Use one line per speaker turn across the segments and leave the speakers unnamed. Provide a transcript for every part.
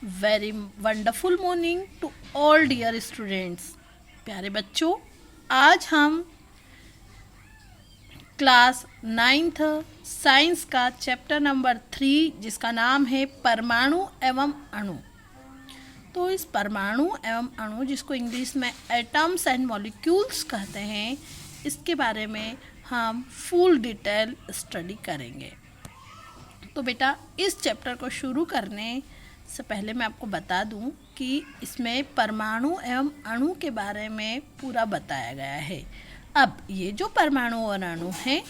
Very wonderful morning to all dear students. प्यारे बच्चों, आज हम क्लास 9th साइंस का चैप्टर नंबर 3 जिसका नाम है परमाणु एवं अणु। तो इस परमाणु एवं अणु, जिसको इंग्लिश में एटम्स एंड मॉलिक्यूल्स कहते हैं, इसके बारे में हम फुल डिटेल स्टडी करेंगे। तो बेटा, इस चैप्टर को शुरू करने से पहले मैं आपको बता दूं कि इसमें परमाणु एवं अणु के बारे में पूरा बताया गया है। अब ये जो परमाणु और अणु हैं,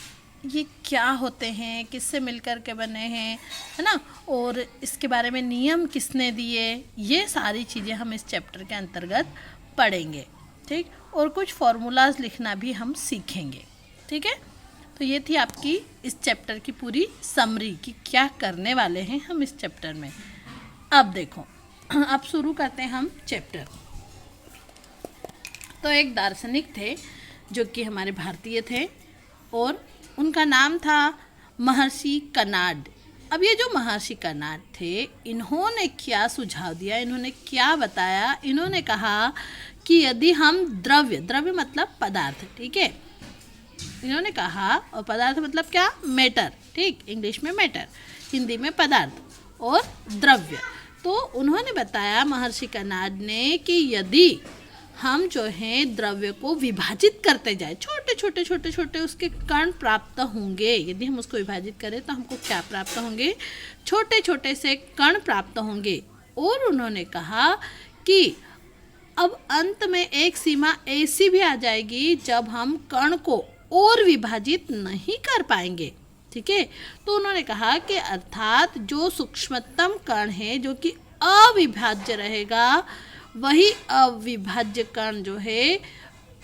ये क्या होते हैं, किससे मिलकर के बने हैं, है ना, और इसके बारे में नियम किसने दिए, ये सारी चीज़ें हम इस चैप्टर के अंतर्गत पढ़ेंगे। ठीक, और कुछ फॉर्मूलाज लिखना भी हम सीखेंगे। ठीक है, तो ये थी आपकी इस चैप्टर की पूरी समरी कि क्या करने वाले हैं हम इस चैप्टर में। अब देखो, अब शुरू करते हैं हम चैप्टर। तो एक दार्शनिक थे जो कि हमारे भारतीय थे और उनका नाम था महर्षि कनाड। अब ये जो महर्षि कनाड थे, इन्होंने क्या सुझाव दिया, इन्होंने क्या बताया, इन्होंने कहा कि यदि हम द्रव्य मतलब पदार्थ, ठीक है, इन्होंने कहा, और पदार्थ मतलब क्या, मैटर, ठीक, इंग्लिश में मैटर, हिंदी में पदार्थ और द्रव्य। तो उन्होंने बताया, महर्षि कनाड ने, कि यदि हम जो हैं द्रव्य को विभाजित करते जाए, छोटे छोटे उसके कण प्राप्त होंगे। यदि हम उसको विभाजित करें तो हमको क्या प्राप्त होंगे, छोटे छोटे से कण प्राप्त होंगे। और उन्होंने कहा कि अब अंत में एक सीमा ऐसी भी आ जाएगी जब हम कण को और विभाजित नहीं कर पाएंगे। ठीक है, तो उन्होंने कहा कि अर्थात जो सूक्ष्मतम कण है, जो कि अविभाज्य रहेगा, वही अविभाज्य कण जो है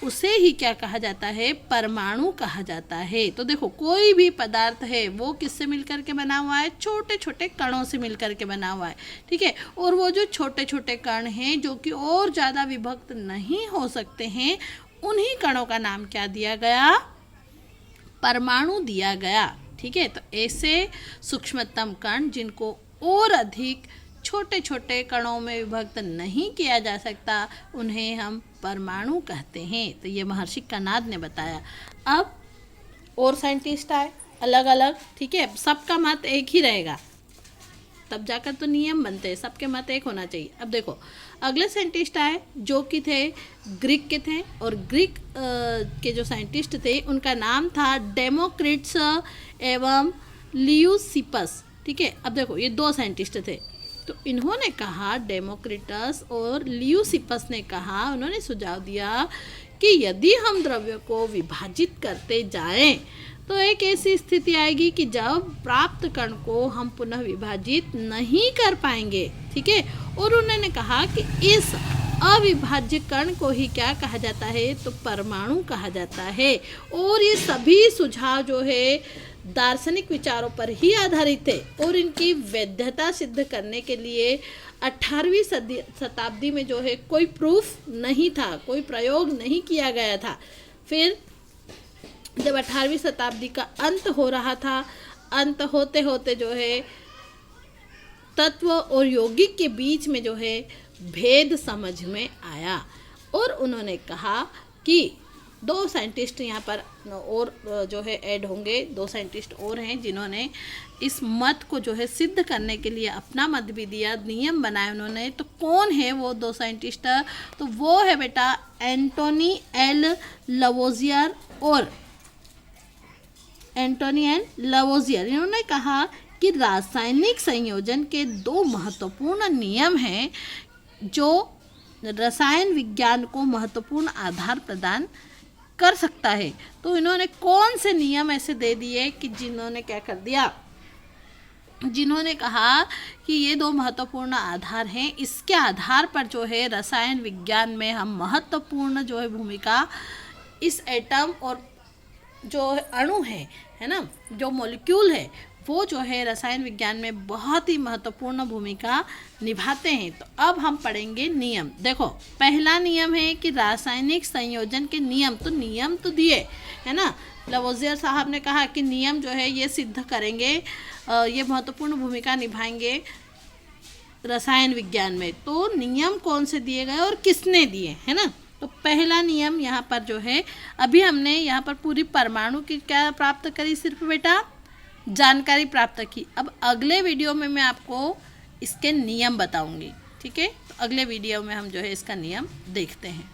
उसे ही क्या कहा जाता है, परमाणु कहा जाता है। तो देखो, कोई भी पदार्थ है वो किससे मिलकर के बना हुआ है, छोटे छोटे कणों से मिलकर के बना हुआ है। ठीक है, और वो जो छोटे छोटे कण हैं जो कि और ज़्यादा विभक्त नहीं हो सकते हैं, उन्हीं कणों का नाम क्या दिया गया, परमाणु दिया गया। ठीक है, तो ऐसे सूक्ष्मतम कण जिनको और अधिक छोटे छोटे कणों में विभक्त नहीं किया जा सकता, उन्हें हम परमाणु कहते हैं। तो ये महर्षि कनाद ने बताया। अब और साइंटिस्ट आए अलग अलग, ठीक है, सबका मत एक ही रहेगा, तब जाकर तो नियम बनते हैं, सबके मत एक होना चाहिए। अब देखो, अगले साइंटिस्ट आए जो कि थे ग्रीक के थे, और ग्रीक के जो साइंटिस्ट थे उनका नाम था डेमोक्रिटस एवं लियूसिपस। ठीक है, अब देखो, ये दो साइंटिस्ट थे। तो इन्होंने कहा, डेमोक्रिटस और लियूसिपस ने कहा, उन्होंने सुझाव दिया कि यदि हम द्रव्य को विभाजित करते जाएं तो एक ऐसी स्थिति आएगी कि जब प्राप्त कण को हम पुनः विभाजित नहीं कर पाएंगे। ठीक है, और उन्होंने कहा कि इस अविभाज्य कण को ही क्या कहा जाता है, तो परमाणु कहा जाता है। और ये सभी सुझाव जो है दार्शनिक विचारों पर ही आधारित थे, और इनकी वैधता सिद्ध करने के लिए 18वीं शताब्दी में जो है कोई प्रूफ नहीं था, कोई प्रयोग नहीं किया गया था। फिर जब 18वीं शताब्दी का अंत हो रहा था, अंत होते होते जो है तत्व और यौगिक के बीच में जो है भेद समझ में आया, और उन्होंने कहा कि दो साइंटिस्ट यहाँ पर और जो है ऐड होंगे, दो साइंटिस्ट और हैं जिन्होंने इस मत को जो है सिद्ध करने के लिए अपना मत भी दिया, नियम बनाए उन्होंने। तो कौन है वो दो साइंटिस्ट, तो वो है बेटा एंटोनी एल लवोजियर और एंटोनी एल लवोजियर। इन्होंने कहा कि रासायनिक संयोजन के दो महत्वपूर्ण नियम हैं जो रसायन विज्ञान को महत्वपूर्ण आधार प्रदान कर सकता है। तो इन्होंने कौन से नियम ऐसे दे दिए कि जिन्होंने क्या कर दिया, जिन्होंने कहा कि ये दो महत्वपूर्ण आधार हैं, इसके आधार पर जो है रसायन विज्ञान में हम महत्वपूर्ण जो है भूमिका इस एटम और जो अणु है ना, जो मॉलिक्यूल है, वो जो है रसायन विज्ञान में बहुत ही महत्वपूर्ण भूमिका निभाते हैं। तो अब हम पढ़ेंगे नियम। देखो, पहला नियम है कि रासायनिक संयोजन के नियम, तो नियम तो दिए है ना, लवोजियर साहब ने कहा कि नियम जो है ये सिद्ध करेंगे, ये महत्वपूर्ण भूमिका निभाएंगे रसायन विज्ञान में, तो नियम कौन से दिए गए और किसने दिए, है ना। तो पहला नियम यहाँ पर जो है, अभी हमने यहाँ पर पूरी परमाणु की क्या प्राप्त करी, सिर्फ बेटा जानकारी प्राप्त की। अब अगले वीडियो में मैं आपको इसके नियम बताऊंगी, ठीक है। तो अगले वीडियो में हम जो है इसका नियम देखते हैं।